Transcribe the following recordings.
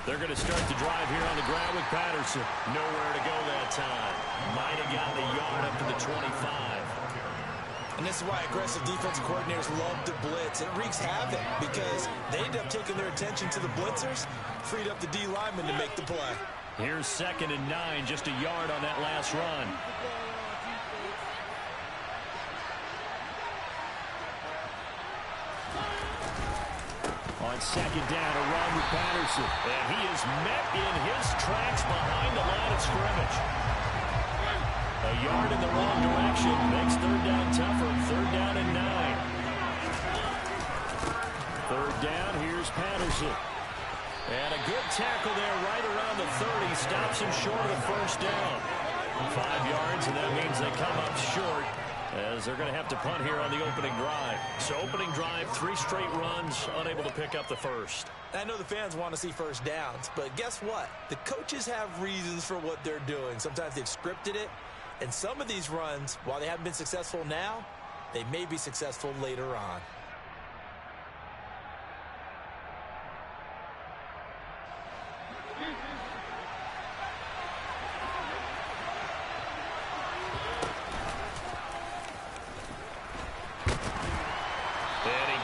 They're going to start the drive here on the ground with Patterson. Nowhere to go that time. Might have gotten a yard up to the 25. And this is why aggressive defensive coordinators love to blitz. It wreaks havoc because they end up taking their attention to the blitzers, freed up the D lineman to make the play. Here's 2nd and 9, just a yard on that last run. On 2nd down, a run with Patterson. And he is met in his tracks behind the line of scrimmage. A yard in the wrong direction makes 3rd down tougher. 3rd down and 9. 3rd down, here's Patterson. And a good tackle there right around the 30. Stops him short of the 1st down. 5 yards, and that means they come up short as they're going to have to punt here on the opening drive. So opening drive, 3 straight runs, unable to pick up the first. I know the fans want to see first downs, but guess what? The coaches have reasons for what they're doing. Sometimes they've scripted it, and some of these runs, while they haven't been successful now, they may be successful later on.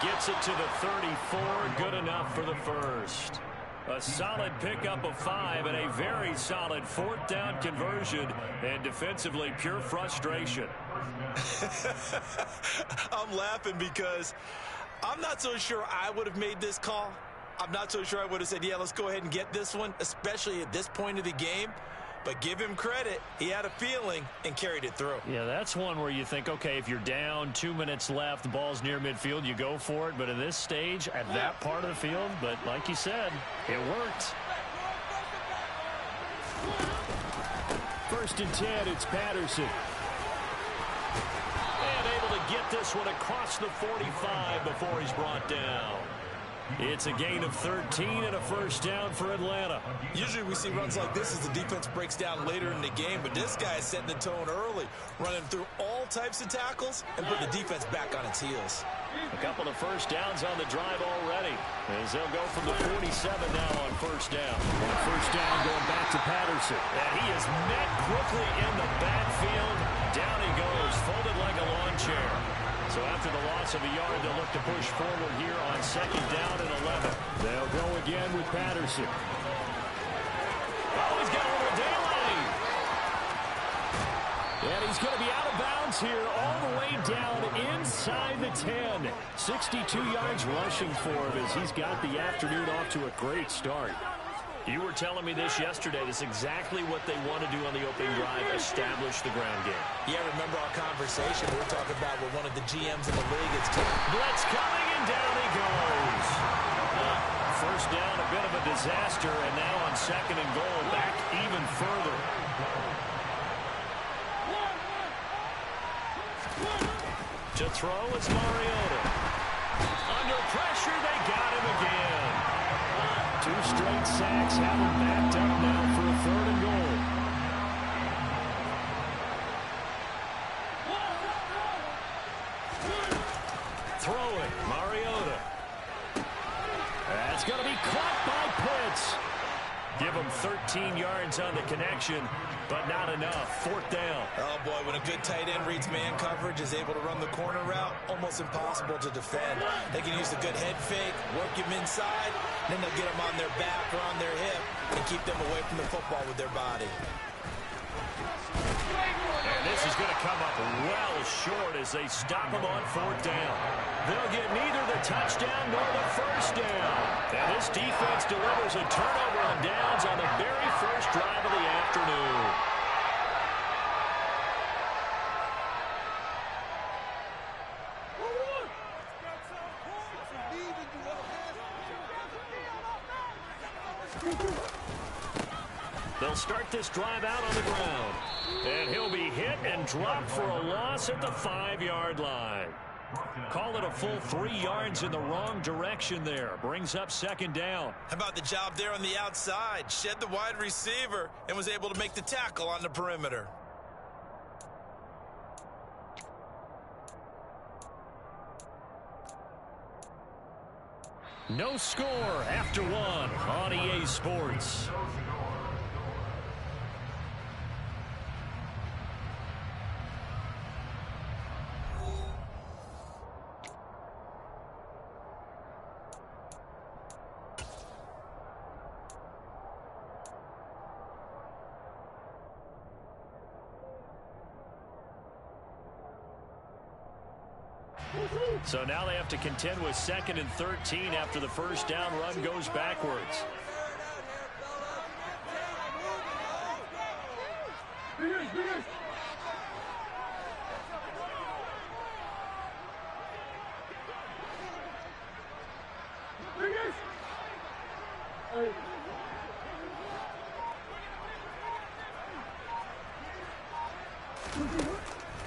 Gets it to the 34, good enough for the first. A solid pickup of 5 and a very solid 4th down conversion, and defensively pure frustration. I'm laughing because I'm not so sure I would have made this call. I'm not so sure I would have said, yeah, let's go ahead and get this one, especially at this point of the game. But give him credit. He had a feeling and carried it through. Yeah, that's one where you think, okay, if you're down, 2 minutes left, the ball's near midfield, you go for it. But in this stage, at that part of the field, but like you said, it worked. 1st and 10, it's Patterson. And able to get this one across the 45 before he's brought down. It's a gain of 13 and a 1st down for Atlanta. Usually we see runs like this as the defense breaks down later in the game, but this guy is setting the tone early, running through all types of tackles and putting the defense back on its heels. A couple of 1st downs on the drive already, as they'll go from the 47 now on 1st down. On 1st down, going back to Patterson. And he is met quickly in the backfield. Down he goes, folded like a lawn chair. So after the loss of a yard, they'll look to push forward here on 2nd down and 11. They'll go again with Patterson. Oh, he's got a little daylight. And he's going to be out of bounds here all the way down inside the 10. 62 yards rushing for him as he's got the afternoon off to a great start. You were telling me this yesterday. This is exactly what they want to do on the opening drive, establish the ground game. Yeah, remember our conversation. We were talking about what one of the GMs in the league is. Blitz coming, and down he goes. 1st down, a bit of a disaster, and now on 2nd and goal, back even further. To throw is Mariota. Under pressure, they got him again. 2 straight sacks have him backed up now for a 3rd and goal. Throwing, Mariota. That's going to be caught by Pitts. Give him 13 yards on the connection, but not enough. 4th down. Oh, boy, when a good tight end reads man coverage, is able to run the corner route, almost impossible to defend. They can use a good head fake, work him inside, then they'll get him on their back or on their hip and keep them away from the football with their body. And this is going to come up well short as they stop him on 4th down. They'll get neither the touchdown nor the 1st down. And this defense delivers a turnover on downs on the very first drive of the afternoon. They'll start this drive out on the ground. And he'll be hit and dropped for a loss at the 5-yard line. Call it a full 3 yards in the wrong direction there. Brings up 2nd down. How about the job there on the outside? Shed the wide receiver and was able to make the tackle on the perimeter. No score after one on EA Sports. So now they have to contend with 2nd and 13 after the first down run goes backwards.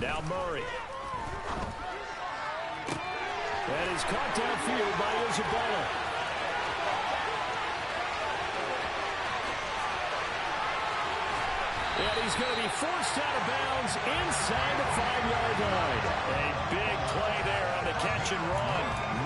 Now Murray. That is caught downfield by Isabella. And he's going to be forced out of bounds inside the 5-yard line. A big play there on the catch and run.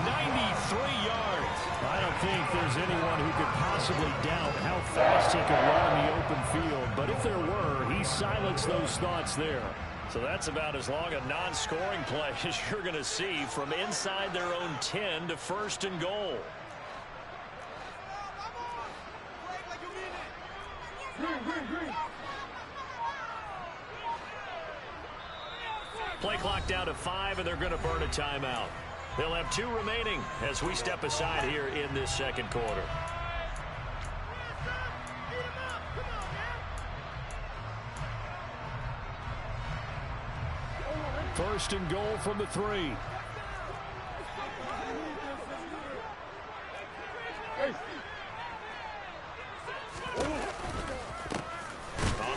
93 yards. I don't think there's anyone who could possibly doubt how fast he could run in the open field. But if there were, he silenced those thoughts there. So that's about as long a non-scoring play as you're going to see from inside their own 10 to 1st and goal. Play clock down to 5, and they're going to burn a timeout. They'll have 2 remaining as we step aside here in this second quarter. First and goal from the 3. On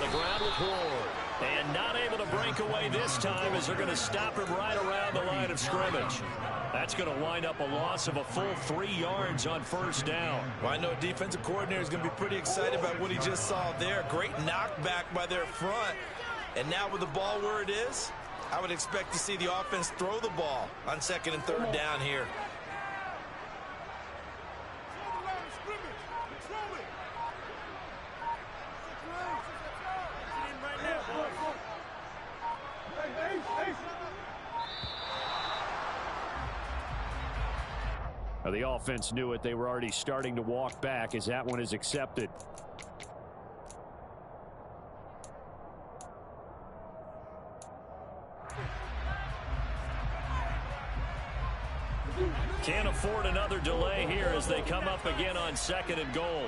the ground with Ward. And not able to break away this time as they're going to stop him right around the line of scrimmage. That's going to wind up a loss of a full 3 yards on first down. Well, I know a defensive coordinator is going to be pretty excited about what he just saw there. Great knockback by their front. And now with the ball where it is, I would expect to see the offense throw the ball on 2nd and 3rd down here. The offense knew it. They were already starting to walk back as that one is accepted. Can't afford another delay here as they come up again on 2nd and goal.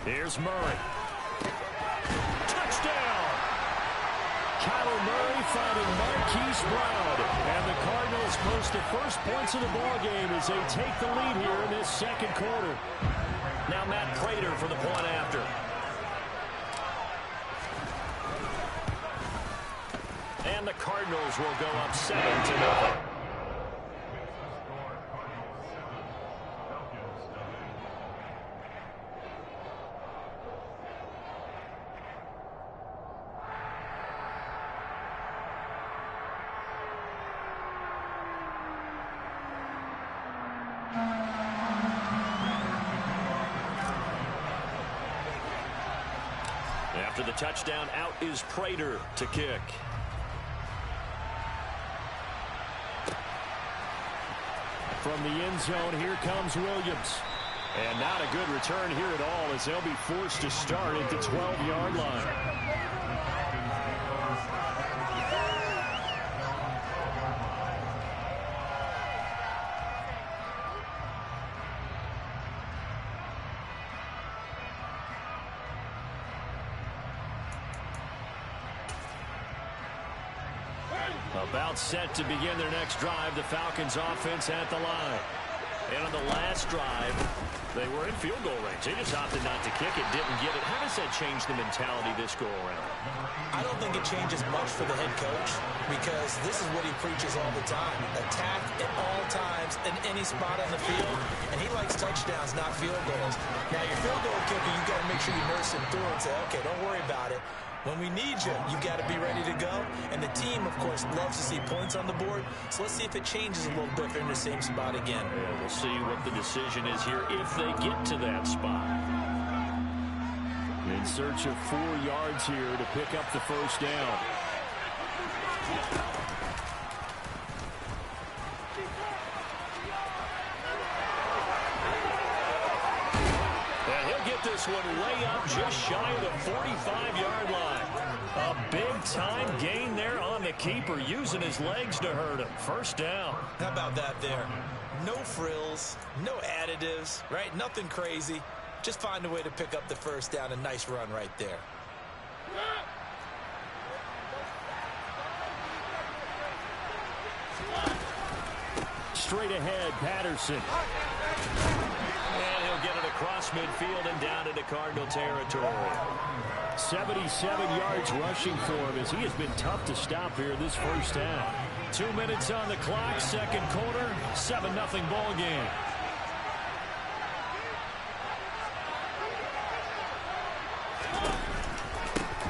Here's Murray. Touchdown! Kyler Murray finding Marquise Brown. And the Cardinals post the first points of the ballgame as they take the lead here in this second quarter. Now Matt Prater for the point after. And the Cardinals will go up 7-0. After the touchdown, out is Prater to kick. From the end zone, here comes Williams. And not a good return here at all as they'll be forced to start at the 12-yard line. About set to begin their next drive, the Falcons offense at the line. And on the last drive, they were in field goal range. They just opted not to kick it, didn't get it. How does that change the mentality this go around? I don't think it changes much for the head coach because this is what he preaches all the time. Attack at all times in any spot on the field. And he likes touchdowns, not field goals. Now, your field goal kicker, you got to make sure you nurse him through and say, okay, don't worry about it. When we need you, you've got to be ready to go. And the team, of course, loves to see points on the board. So let's see if it changes a little bit if they're in the same spot again. Yeah, we'll see what the decision is here if they get to that spot. In search of 4 yards here to pick up the first down. And he'll get this one way up just shy of the 45-yard line. A big-time gain there on the keeper, using his legs to hurt him. First down. How about that there? No frills, no additives, right? Nothing crazy. Just find a way to pick up the first down. A nice run right there. Straight ahead, Patterson. And he'll get it across midfield and down into Cardinal territory. 77 yards rushing for him as he has been tough to stop here this first down. 2 minutes on the clock, second quarter, 7-0 ball game.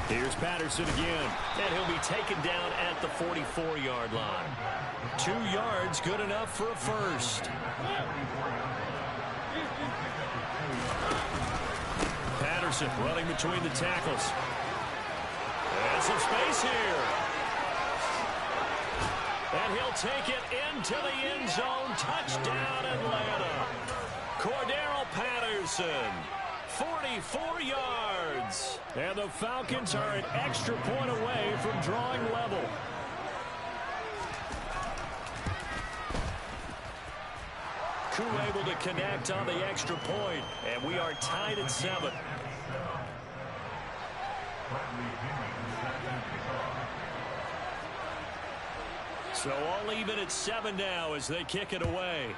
Here's Patterson again, and he'll be taken down at the 44-yard line. 2 yards, good enough for a first. Patterson running between the tackles. And some space here. And he'll take it into the end zone. Touchdown, Atlanta. Cordero Patterson. 44 yards. And the Falcons are an extra point away from drawing level. Koo able to connect on the extra point, and we are tied at 7. So all even at 7 now as they kick it away.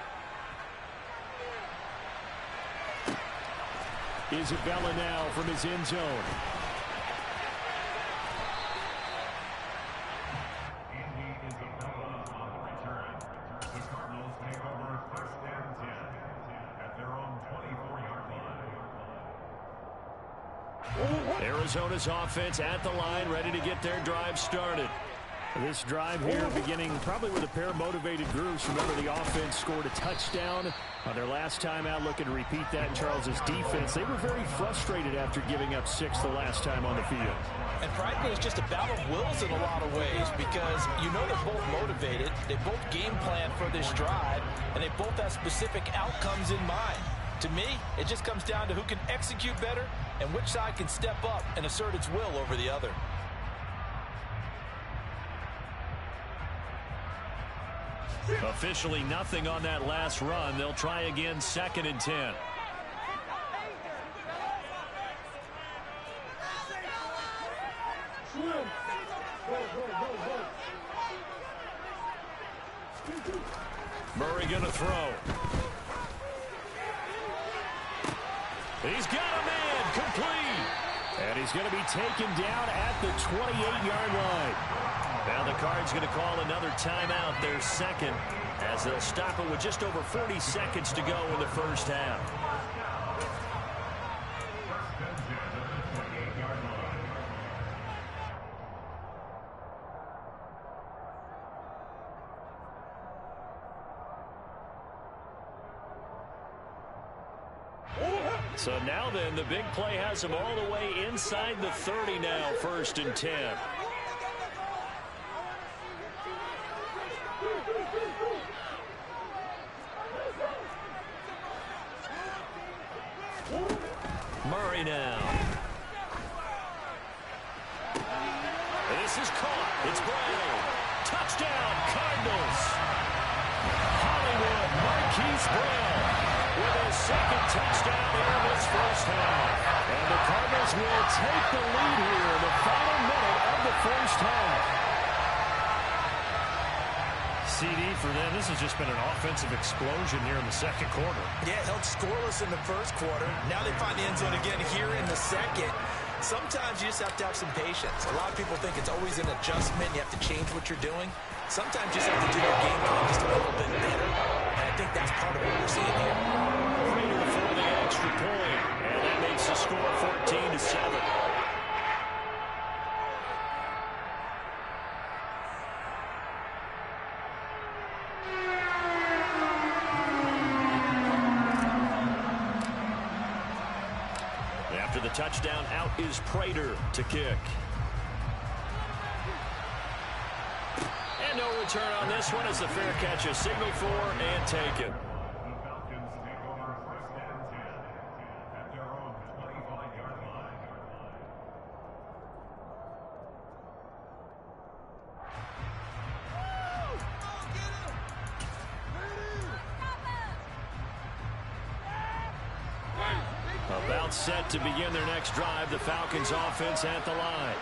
Isabella now from his end zone. Arizona's offense at the line, ready to get their drive started. This drive here beginning probably with a pair of motivated groups. Remember, the offense scored a touchdown on their last time out. Looking to repeat that in Charles's defense. They were very frustrated after giving up 6 the last time on the field. And frankly, it's just a battle of wills in a lot of ways because you know they're both motivated. They both game plan for this drive, and they both have specific outcomes in mind. To me, it just comes down to who can execute better and which side can step up and assert its will over the other. Officially nothing on that last run. They'll try again, 2nd and 10. Murray gonna throw. He's got a man, complete. And he's going to be taken down at the 28-yard line. Now the Cards going to call another timeout, their second, as they'll stop it with just over 40 seconds to go in the first half. So now then, the big play has him all the way inside the 30 now, 1st and 10. Murray now. This is caught. It's Brown. Touchdown, Cardinals. Hollywood Marquise Brown with his second touchdown in this first half. And the Cardinals will take the lead here in the final minute of the first half. CD for them. This has just been an offensive explosion here in the second quarter. Yeah, held scoreless in the first quarter. Now they find the end zone again here in the second. Sometimes you just have to have some patience. A lot of people think it's always an adjustment. You have to change what you're doing. Sometimes you just have to do your game plan just a little bit better. And I think that's part of what we're seeing here. Prater for the extra point. And that makes the score 14-7. touchdown. Out is Prater to kick. And no return on this one as the fair catch is signaled for and taken. About set to begin their next drive. The Falcons offense at the line.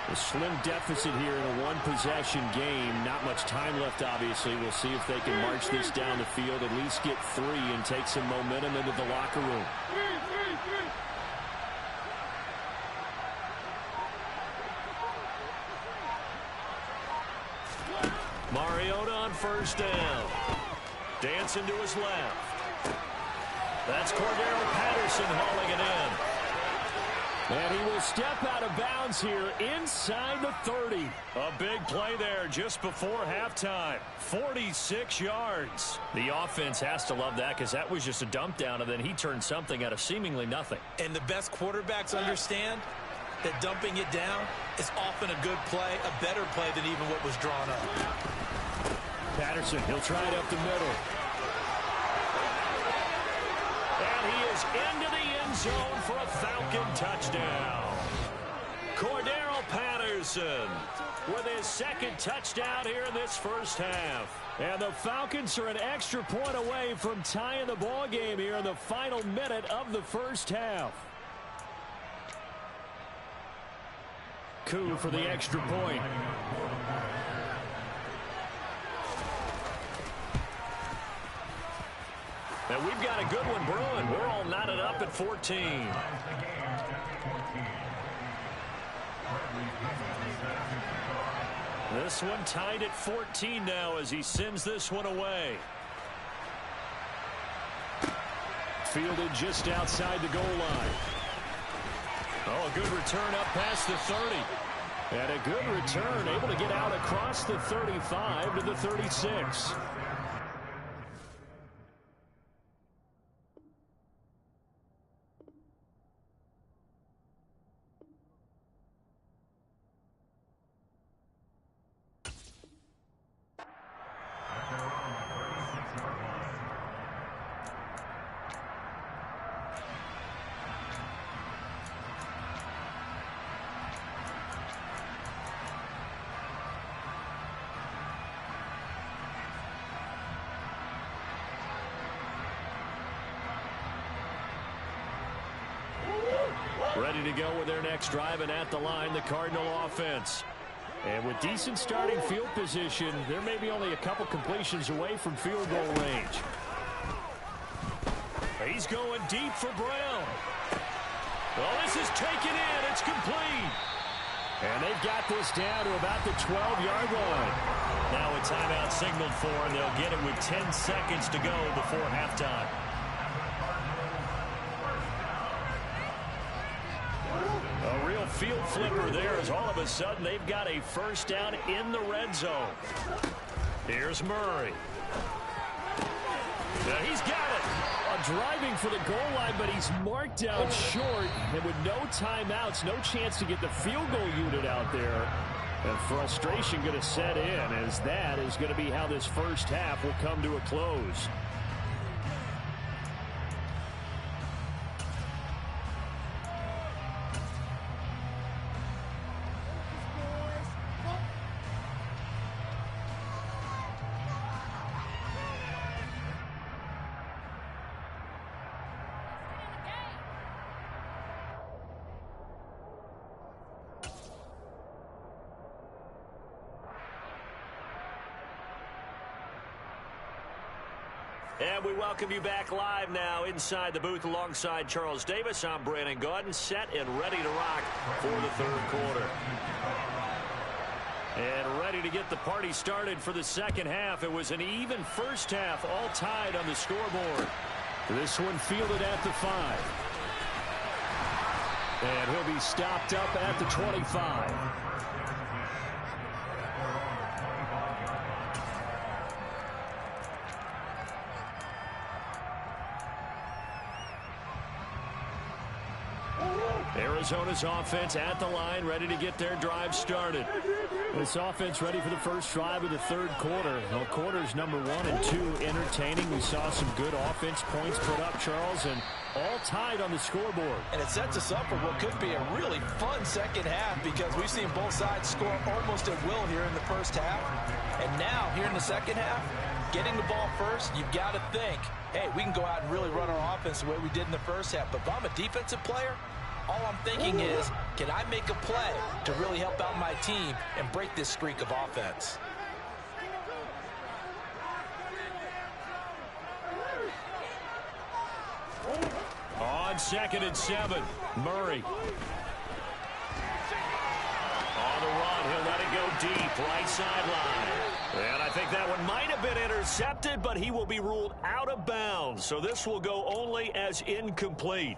A slim deficit here in a one-possession game. Not much time left, obviously. We'll see if they can march this down the field, at least get 3, and take some momentum into the locker room. Mariota on first down. Dancing to his left. That's Cordero Patterson hauling it in. And he will step out of bounds here inside the 30. A big play there just before halftime. 46 yards. The offense has to love that because that was just a dump down, and then he turned something out of seemingly nothing. And the best quarterbacks understand that dumping it down is often a good play, a better play than even what was drawn up. Patterson, he'll try it up the middle. And he is into the end zone for a Falcon touchdown. Cordero Patterson with his second touchdown here in this first half. And the Falcons are an extra point away from tying the ball game here in the final minute of the first half. Coup for the extra point. And we've got a good one brewing. We're all knotted up at 14. This one tied at 14 now as he sends this one away. Fielded just outside the goal line. Oh, a good return up past the 30. And a good return, able to get out across the 35 to the 36. Ready to go with their next drive, and at the line, the Cardinal offense. And with decent starting field position, there may be only a couple completions away from field goal range. He's going deep for Brown. Well, this is taken in. It's complete. And they've got this down to about the 12-yard line. Now a timeout signaled for, and they'll get it with 10 seconds to go before halftime. A real field flipper there as all of a sudden they've got a first down in the red zone. Here's Murray. Now he's got it. Driving for the goal line, but he's marked down short. And with no timeouts, no chance to get the field goal unit out there. And frustration going to set in, as that is going to be how this first half will come to a close. And we welcome you back live now inside the booth alongside Charles Davis. I'm Brandon Gaudin, set and ready to rock for the third quarter. And ready to get the party started for the second half. It was an even first half, all tied on the scoreboard. This one fielded at the 5. And he'll be stopped up at the 25. Arizona's offense at the line, ready to get their drive started. This offense ready for the first drive of the third quarter. Well, quarters number 1 and 2 entertaining. We saw some good offense points put up, Charles, and all tied on the scoreboard. And it sets us up for what could be a really fun second half because we've seen both sides score almost at will here in the first half. And now, here in the second half, getting the ball first, you've got to think, hey, we can go out and really run our offense the way we did in the first half. But if I'm a defensive player, all I'm thinking is, can I make a play to really help out my team and break this streak of offense? On 2nd and 7, Murray. On the run, he'll let it go deep, right sideline. And I think that one might have been intercepted, but he will be ruled out of bounds. So this will go only as incomplete.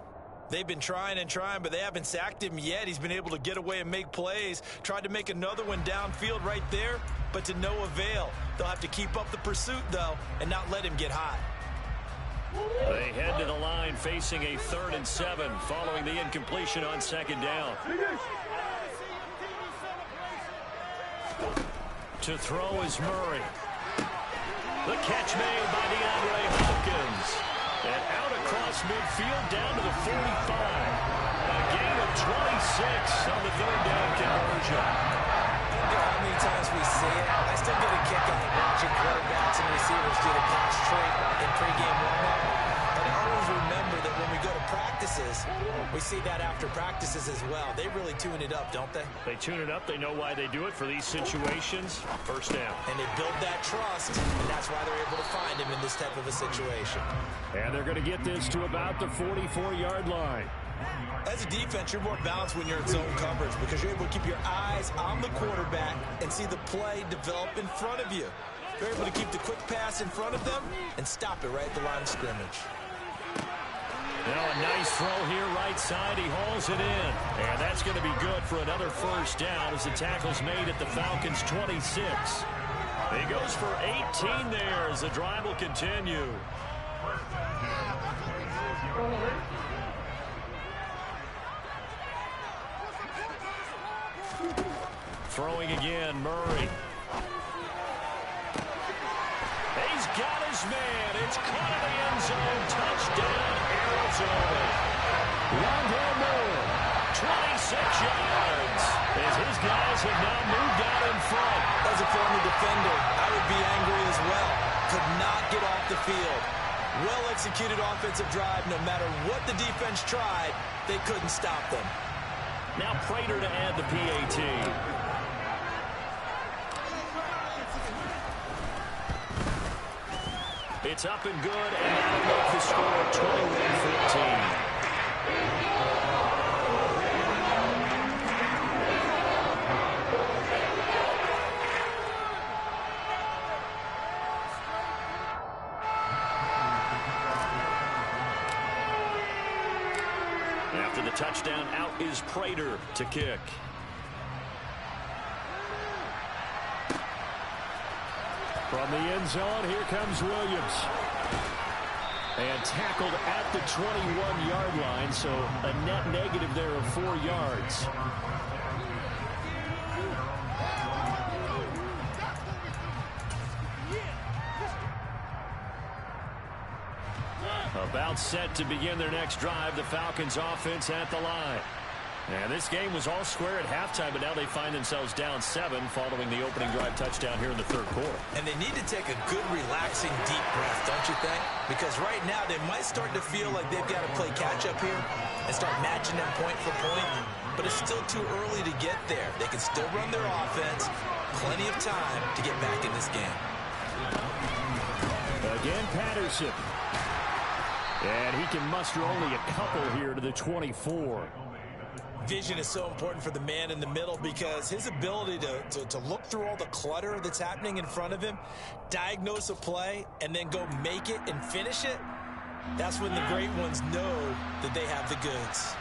They've been trying and trying, but they haven't sacked him yet. He's been able to get away and make plays. Tried to make another one downfield right there, but to no avail. They'll have to keep up the pursuit, though, and not let him get hot. They head to the line facing a 3rd and 7 following the incompletion on 2nd down. To throw is Murray. The catch made by DeAndre Hopkins. And out across midfield down to the 45. A gain of 26 on the 3rd down conversion. I don't know how many times we see it. I still get a kick out of watching quarterbacks and receivers do the pass trait in pregame warm-up. But I always remember that when we go to practices, we see that after practices as well. They really tune it up, don't they? They tune it up. They know why they do it for these situations. First down. And they build that trust, and that's why they're able to find him in this type of a situation. And they're going to get this to about the 44-yard line. As a defense, you're more balanced when you're in zone coverage because you're able to keep your eyes on the quarterback and see the play develop in front of you. You're able to keep the quick pass in front of them and stop it right at the line of scrimmage. Now a nice throw here right side. He hauls it in. And that's going to be good for another first down as the tackle's made at the Falcons' 26. He goes for 18 there as the drive will continue. Throwing again, Murray. He's got his man. It's caught in the end zone. Touchdown, Arizona. Rondale Moore, 26 yards. As his guys have now moved out in front. As a former defender, I would be angry as well. Could not get off the field. Well-executed offensive drive. No matter what the defense tried, they couldn't stop them. Now Prater to add the PAT. It's up and good, and that'll make the score 21-14. After the touchdown, out is Prater to kick. From the end zone, here comes Williams. And tackled at the 21-yard line, so a net negative there of 4 yards. About set to begin their next drive, the Falcons offense at the line. And this game was all square at halftime, but now they find themselves down 7 following the opening drive touchdown here in the third quarter. And they need to take a good, relaxing, deep breath, don't you think? Because right now they might start to feel like they've got to play catch-up here and start matching them point for point. But it's still too early to get there. They can still run their offense. Plenty of time to get back in this game. Again, Patterson. And he can muster only a couple here to the 24. Vision is so important for the man in the middle because his ability to look through all the clutter that's happening in front of him, diagnose a play, and then go make it and finish it, that's when the great ones know that they have the goods.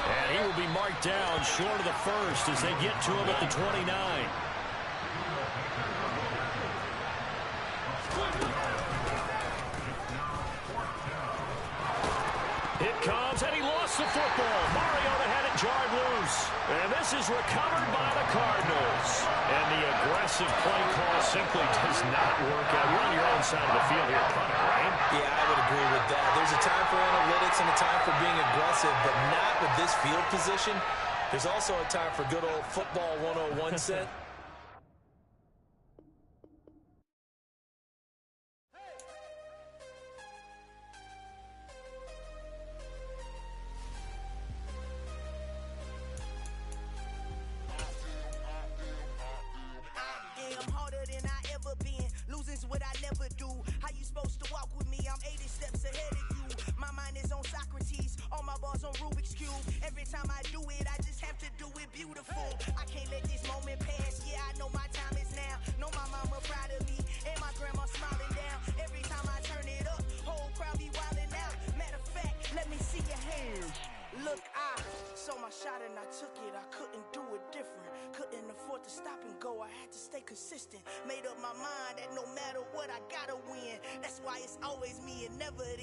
And he will be marked down short of the first as they get to him at the 29. It comes, and he lost the football. Mariota had it jarred loose. And this is recovered by the Cardinals. And the aggressive play call simply does not work out. You're on your own side of the field here, punting, right? Yeah, I would agree with that. There's a time for analytics and a time for being aggressive, but not with this field position. There's also a time for good old football 101 set. Losing's what I never do. How you supposed to walk with me? I'm 80 steps ahead of you. My mind is on Socrates, all my balls on Rubik's Cube. Every time I do it, I just have to do it beautiful. I can't let this moment pass. Yeah, I know my time is now. Know my mama proud of me, and my grandma smiling down. Every time I turn it up, whole crowd be wilding out. Matter of fact, let me see your hands. Look, I saw my shot and I took it. I couldn't do it different. Couldn't afford to stop and go. I had to stay consistent. Made up my mind that no matter what, I gotta win. That's why it's always me and never them.